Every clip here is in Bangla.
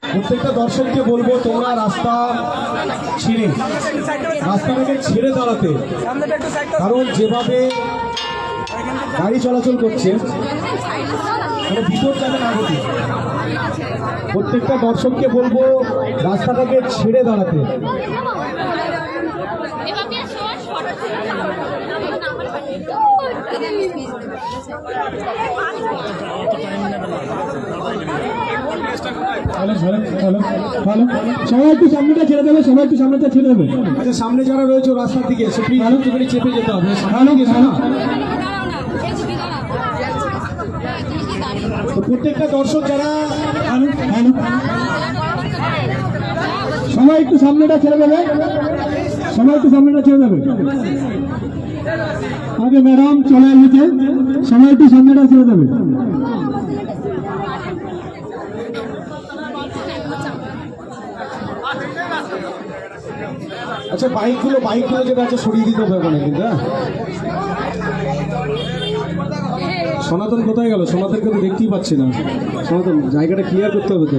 প্রত্যেকটা দর্শককে বলবো তোমরা রাস্তাটাকে ছেড়ে দাঁড়াতে, কারণ যেভাবে গাড়ি চলাচল করছে মানে ভিতর যাবে না হতে। প্রত্যেকটা দর্শককে বলবো রাস্তাটাকে ছেড়ে দাঁড়াতে। সবাই একটু সামনেটা ছেড়ে দেবে, সবাই একটু সামনেটা ছেড়ে দেবে। আচ্ছা, সামনে যারা রয়েছে রাস্তার দিকে সে প্লিজ একটুখানি চেপে যেতে হবে। প্রত্যেকটা দর্শক যারা সবাই একটু সামনেটা ছেড়ে দেবে, সবাই একটু সামনেটা ছেড়ে দেবে। আগে ম্যাডাম চলে এসেছে, সবাই একটু সামনেটা ছেড়ে দেবে। আচ্ছা, বাইকগুলো যেটা আছে সরিয়ে দিতে হবে ওখানে কিন্তু। সনাতন কোথায় গেল? সনাতনকে তো দেখতেই পাচ্ছি না। সনাতন, জায়গাটা ক্লিয়ার করতে হবে তো।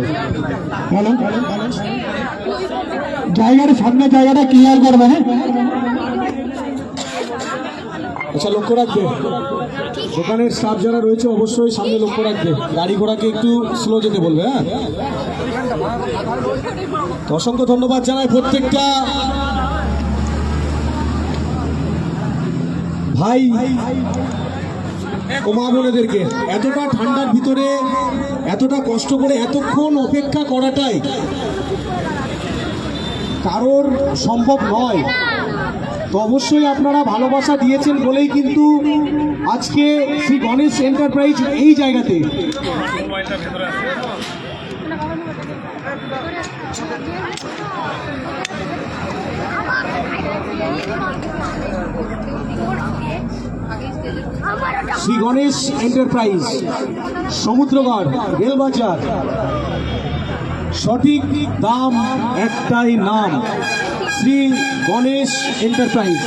জায়গাটা ক্লিয়ার করবে। হ্যাঁ, আচ্ছা, লক্ষ্য রাখবে, দোকানের স্টাফ যারা রয়েছে অবশ্যই সামনে লক্ষ্য রাখবে। গাড়ি ঘোড়াকে একটু স্লো যেতে বলবে। হ্যাঁ, তো অসংখ্য ধন্যবাদ জানাই প্রত্যেকটা ভাই ও মা বোনেদেরকে। এতটা ঠান্ডার ভিতরে এতটা কষ্ট করে এতক্ষণ অপেক্ষা করাটাই কারোর সম্ভব নয়। তো অবশ্যই আপনারা ভালোবাসা দিয়েছেন বলেই কিন্তু আজকে শ্রী গণেশ এন্টারপ্রাইজ এই জায়গাতে শ্রী গণেশ এন্টারপ্রাইজ সমুদ্রগড় রেলবাজার, সঠিক দাম একটাই নাম, শ্রী গণেশ এন্টারপ্রাইজ।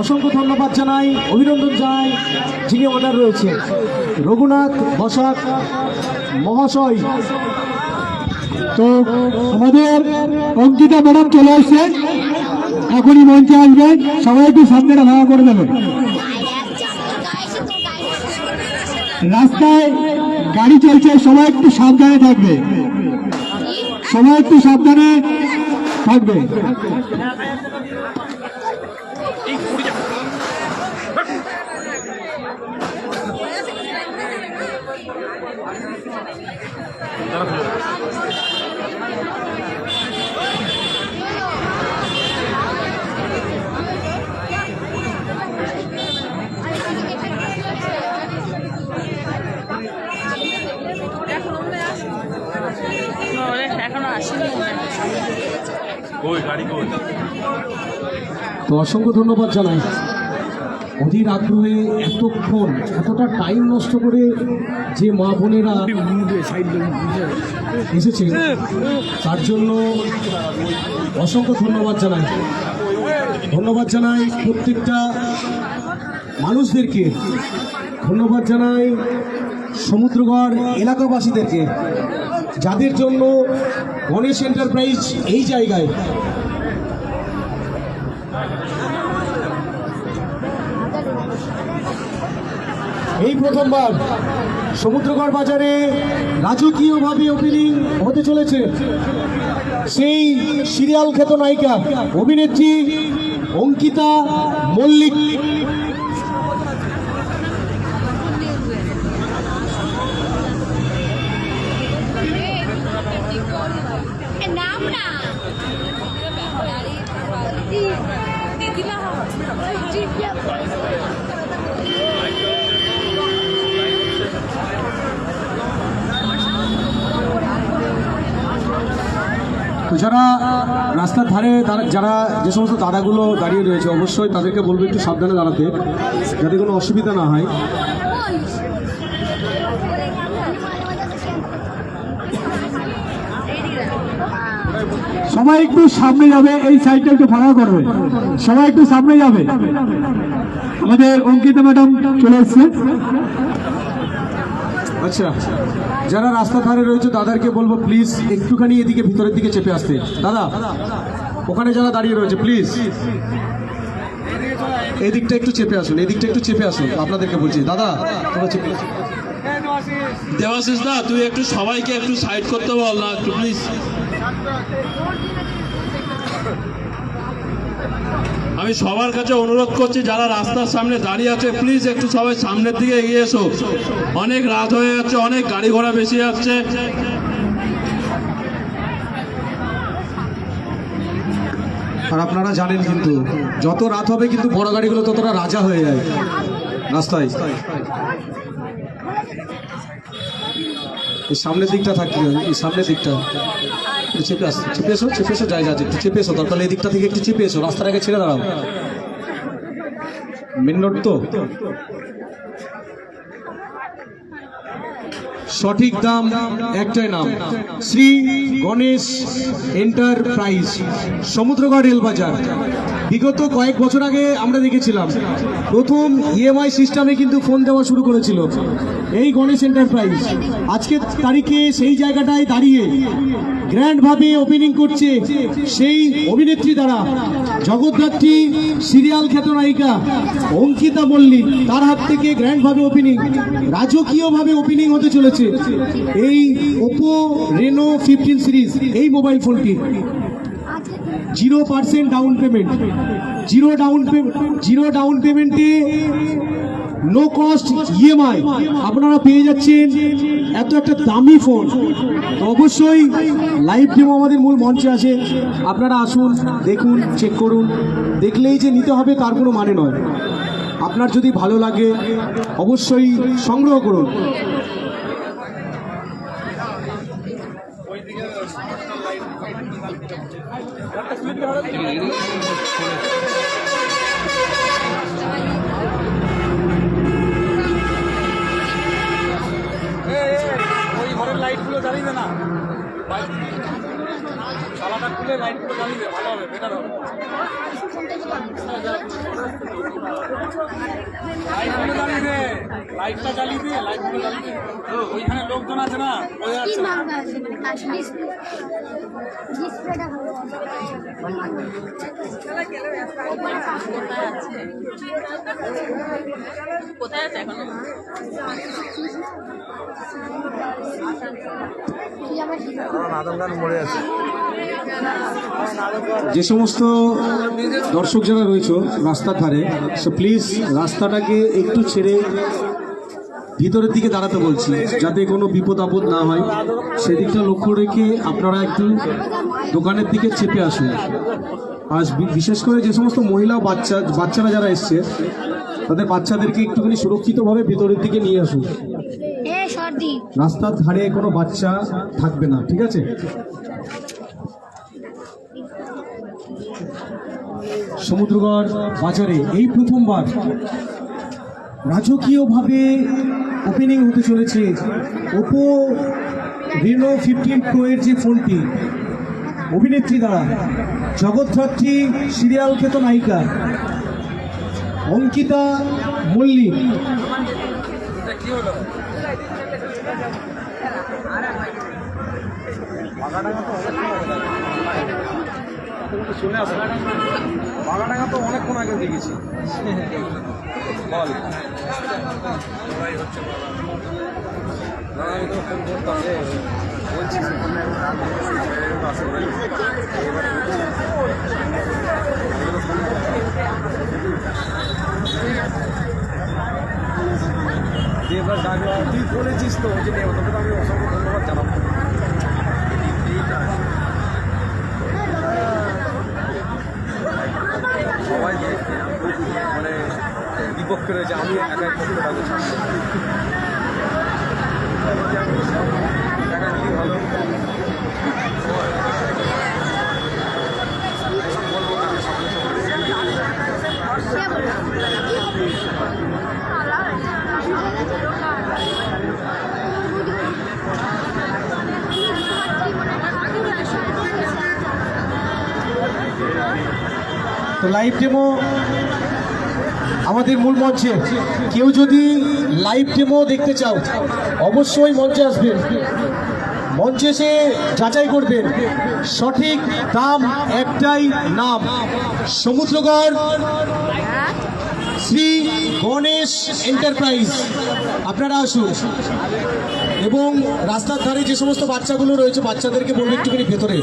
অসংখ্য ধন্যবাদ জানাই, অভিনন্দন জানাই যিনি অর্ডার রয়েছে রঘুনাথ বসাক মহাশয়। তো আমাদের অঙ্কিতা ম্যাডাম চলে আসছে, এখনই মঞ্চে আসবেন। সবাই একটু সামনেটা ভাড়া করে দেবে। রাস্তায় গাড়ি চলছে, সবাই একটু সাবধানে থাকবে, সবাই একটু সাবধানে থাকবে। তো অসংখ্য ধন্যবাদ জানাই, অধীর আগ্রহে এতক্ষণ এতটা টাইম নষ্ট করে যে মা বোনেরা এসেছে তার জন্য অসংখ্য ধন্যবাদ জানাই প্রত্যেকটা মানুষদেরকে, ধন্যবাদ জানাই সমুদ্রগড় এলাকাবাসীদেরকে যাদের জন্য গণেশ এন্টারপ্রাইজ এই জায়গায় এই প্রথমবার সমুদ্রগড় বাজারে রাজকীয়ভাবে ওপেনিং হতে চলেছে সেই সিরিয়াল খ্যাত নায়িকা অভিনেত্রী অঙ্কিতা মল্লিক। তো যারা রাস্তার ধারে যারা যে সমস্ত দাদাগুলো দাঁড়িয়ে রয়েছে অবশ্যই তাদেরকে বলবো একটু সাবধানে দাঁড়াতে, যাতে কোনো অসুবিধা না হয়। সবাই একটু সামনে যাবে, এই সাইডটা একটু ফাঁকা করবে, সবাই একটু সামনে যাবে। আমাদের অঙ্কিতা ম্যাডাম চলে এসছে। আচ্ছা, যারা রাস্তা ধারে রয়েছে তাদেরকে বলবো প্লিজ একটুখানি এদিকে ভিতরের দিকে চেপে আসতে। দাদা, ওখানে যারা দাঁড়িয়ে রয়েছে প্লিজ এদিকটা একটু চেপে আসুন, এদিকটা একটু চেপে আসুন, আপনাদেরকে বলছি। দাদা, তোমরা চেপে আসুন। দেবাশিস দা, তুই একটু সবাইকে একটু সাইড করতে বল না একটু প্লিজ। আমি সবার কাছে অনুরোধ করছি যারা রাস্তার সামনে দাঁড়িয়ে আছে প্লিজ একটু সবাই সামনের দিকে এগিয়ে এসো। অনেক রাত হয়ে যাচ্ছে, অনেক গাড়ি ঘোড়া বেশি যাচ্ছে। আর আপনারা জানেন কিন্তু যত রাত হবে কিন্তু বড় গাড়িগুলো ততটা রাজা হয়ে যায় রাস্তায়। এই সামনের দিকটা থাকতে হবে, এই সামনের দিকটা একটু চেপে আসো, চেপে এসো, চেপে এসো, জায়গা আছে একটু চেপে এসো, দরকার এই দিকটা থেকে একটু চেপে এসো, রাস্তার আগে ছেড়ে দাঁড়াও। মেন রোড তো, সঠিক দাম একটাই নাম, শ্রী গণেশ এন্টারপ্রাইজ, সমুদ্রগড় রেলবাজার। বিগত কয়েক বছর আগে আমরা দেখেছিলাম প্রথম ইএমআই সিস্টেমে কিন্তু ফোন দেওয়া শুরু করেছিল এই গণেশ এন্টারপ্রাইজ। আজকের তারিখে সেই জায়গাটায় দাঁড়িয়ে গ্র্যান্ড ভাবে ওপেনিং করছে সেই অভিনেত্রী দ্বারা, জগদ্ধাত্রী সিরিয়াল খ্যাত নায়িকা অঙ্কিতা মল্লিক, তার হাত থেকে গ্র্যান্ড ভাবে ওপেনিং, রাজকীয় ভাবে ওপেনিং হতে চলেছে এই ওপো রেনো 15 সিরিজ। এই মোবাইল ফোনটি 0% ডাউন পেমেন্ট, জিরো ডাউন পেমেন্টে নো কস্ট ইএমআই আপনারা পেয়ে যাচ্ছেন এত একটা দামি ফোন। তো অবশ্যই লাইভ ডেমো আমাদের মূল মঞ্চে আছে, আপনারা আসুন, দেখুন, চেক করুন। দেখলেই যে নিতে হবে তার কোনো মানে নয়, আপনার যদি ভালো লাগে অবশ্যই সংগ্রহ করুন। ওই ঘরের লাইটগুলো জ্বালিয়ে দে না, চালাটা খুলে লাইটগুলো জ্বালিয়ে দে, ভালো হবে, বেটার হবে। লাইটগুলো জ্বালিয়ে দে, লাইটটা জ্বালিয়ে দে, লাইটগুলো জ্বালিয়ে দে। ওইখানে লোকজন আছে না, বোঝা যাচ্ছে না। কোথায় আছে এখন? যে সমস্ত দর্শক যারা রয়েছে রাস্তার ধারে, সো প্লিজ রাস্তাটাকে একটু ছেড়ে ভিতরের দিকে দাঁড়াতে বলছি, যাতে কোনো বিপদ আপদ না হয় সেদিকটা লক্ষ্য রেখে আপনারা একটু দোকানের দিকে চেপে আসুন। আর বিশেষ করে যে সমস্ত মহিলা বাচ্চারা যারা এসছে তাদের বাচ্চাদেরকে একটুখানি সুরক্ষিতভাবে ভিতরের দিকে নিয়ে আসুন। রাস্তার ধারে কোনো বাচ্চা থাকবে না, ঠিক আছে? সমুদ্রগড় বাজারে এই প্রথমবার রাজকীয়ভাবে ওপেনিং হতে চলেছে ওপো রেনো 15 প্রো এর যে ফোনটি, অভিনেত্রী দ্বারা জগদ্ধাত্রী সিরিয়াল খ্যাত নায়িকা অঙ্কিতা মল্লিক। শুনে আসো, বাগাডাঙ্গা তো অনেকক্ষণ আগে দেখেছি। বল, আমি তো ফোন করতাম যে বলছি এবার ডাকলো, তুই বলেছিস তো যে নেব, তোকে তো আমি অসংখ্য ধন্যবাদ জানাবো। সবাই মানে বিপক্ষে রয়েছে, আমি একাই পক্ষে তাদের সামনে টাকা দিলেই ভালো। তো লাইভ ডেমো আমাদের মূল মঞ্চে। কেউ যদি লাইভ ডেমো দেখতে চাও অবশ্যই মঞ্চে আসবেন। মঞ্চে এসে যাচাই করবেন, সঠিক দাম একটাই, নাম সমুদ্রগড় শ্রী গণেশ এন্টারপ্রাইজ। আপনারা আসুন এবং রাস্তার ধারে যে সমস্ত বাচ্চাগুলো রয়েছে বাচ্চাদেরকে বলবে একটুখানি ভেতরে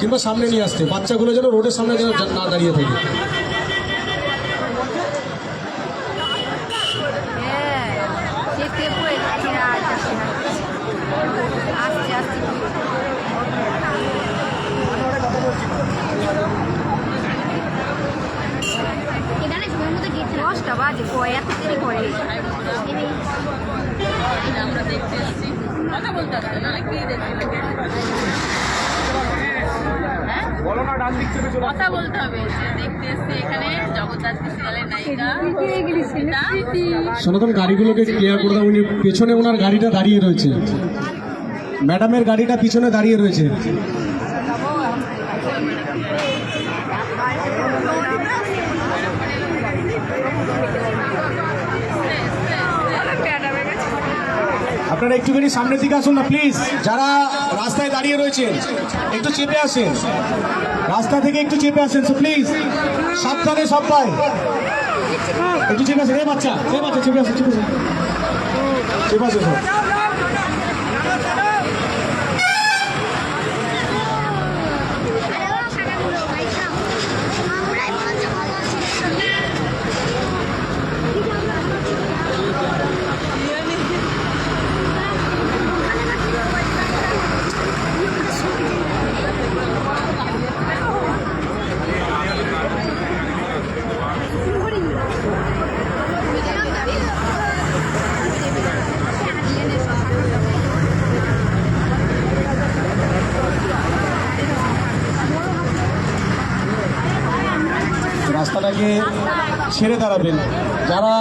কিংবা সামনে নিয়ে আসতে, বাচ্চাগুলো যেন রোডের সামনে যেন না দাঁড়িয়ে থাকে। দশটা বাজে কয় এত দেরি করে আমরা দেখতে এসেছি কথা বলতে হবে না কি দেখতে কথা বলতে হবে যে দেখতে এসেছি এখানে জগদ্ধাত্রী সিরিয়ালের নায়িকা সনাতন গাড়িগুলোকে ক্লিয়ার করে দাও। উনি পেছনে ওনার গাড়িটা দাঁড়িয়ে রয়েছে, ম্যাডামের গাড়িটা পিছনে দাঁড়িয়ে রয়েছে। আপনারা একটুখানি সামনের দিকে আসুন না প্লিজ। যারা রাস্তায় দাঁড়িয়ে রয়েছেন একটু চেপে আসেন, রাস্তা থেকে একটু চেপে আসেন। সো প্লিজ সাবধানে সবাই একটু চেপে আসেন। এই বাচ্চা চেপে আসেন, চেপে আসেন সব। রাস্তাটাকে ছেড়ে দাঁড়াবেন। যারা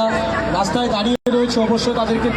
রাস্তায় দাঁড়িয়ে রয়েছে অবশ্যই তাদেরকে